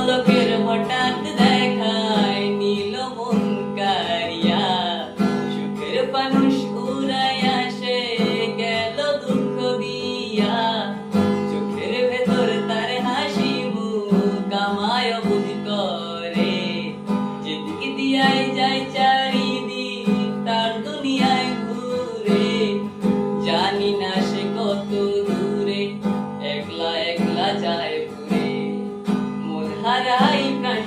পলকের হঠাৎ দেখায় নীল মন কারিয়া, সুখের ফানুষ উড়াইয়া সে গেল দুঃখ দিয়া। চোখের ভেতর তার হাসি মুখ আমায় অবুঝ করে, যেদিকে দিয়াই যায় চারিদিক তার দুনিয়ায় ঘুরে। জানি না সে কত দূরে একলা একলা যায় ঘুরে, মন হারাই প্রাণ